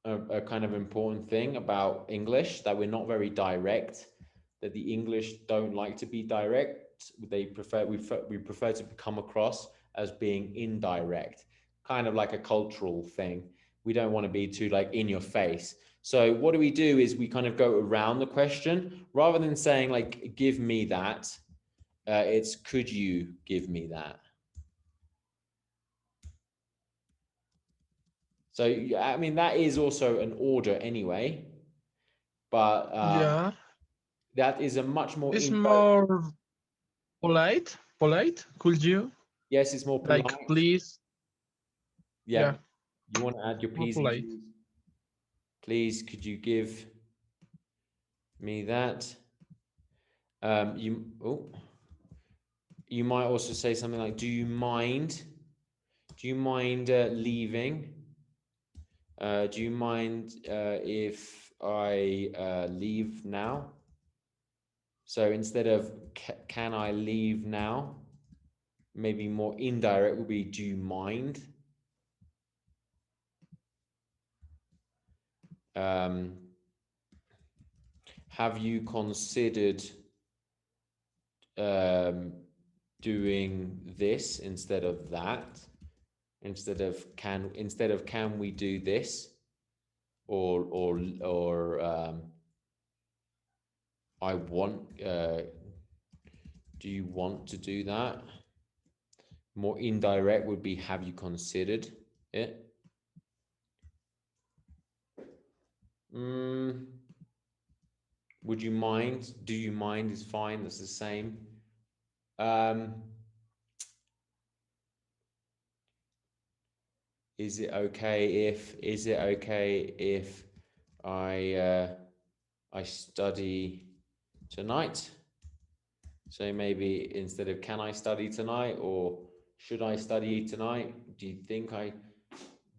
a kind of important thing about English, that we're not very direct, that the English don't like to be direct. We prefer to come across as being indirect, kind of like a cultural thing. We don't want to be too like in your face. So what do? Is we kind of go around the question rather than saying like, give me that. It's could you give me that? So, I mean, that is also an order anyway, but Yeah. that is a much more It's indirect. more polite. Polite. Could you? Yes, it's more Like, polite. please. Yeah. Yeah. You want to add your More P's and polite. Q's. Please, could you give me that? You might also say something like, do you mind? Do you mind leaving? Do you mind if I leave now? So instead of can I leave now, maybe more indirect would be do you mind? Have you considered doing this instead of that? Instead of can we do this? Or I want. Do you want to do that? More indirect would be have you considered it? Would you mind? Do you mind is fine. That's the same. Is it okay if I study tonight? So maybe instead of can I study tonight or should I study tonight? Do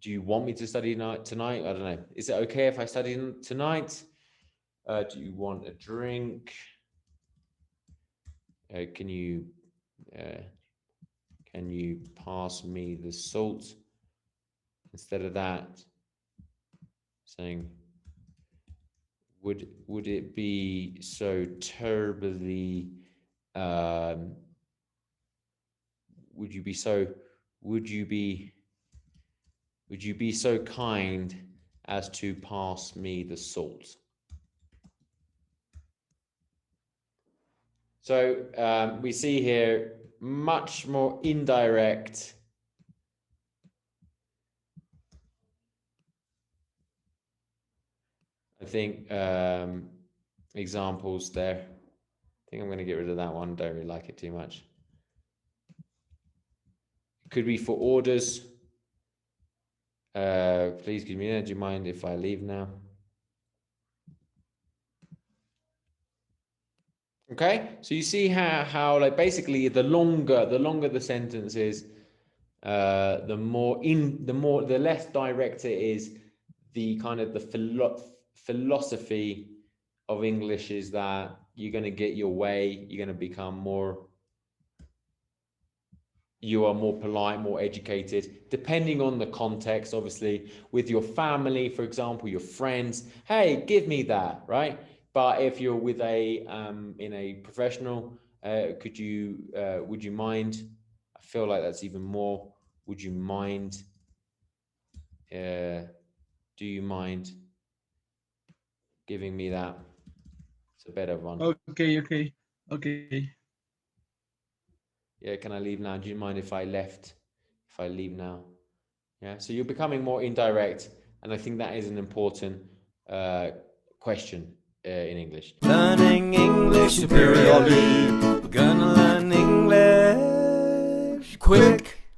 you want me to study tonight? I don't know. Is it okay if I study tonight? Do you want a drink? Can you pass me the salt? Instead of that, saying, would it be so terribly? Would you be so kind as to pass me the salt? So we see here much more indirect. I think examples there. I think I'm going to get rid of that one. Don't really like it too much. It could be for orders. Please give me that. Do you mind if I leave now? Okay, so you see how like basically the longer the sentence is, the less direct it is. The kind of the philosophy of English is that you're going to get your way. You're going to become more. You are more polite, more educated, depending on the context. Obviously, with your family, for example, your friends. Hey, give me that, right? But if you're with in a professional, would you mind? I feel like that's even more. Would you mind? Do you mind giving me that? It's a better one. Okay. Yeah, can I leave now? Do you mind if I leave now? Yeah, so you're becoming more indirect, and I think that is an important question in English. Learning English superiorly. We're gonna learn English quick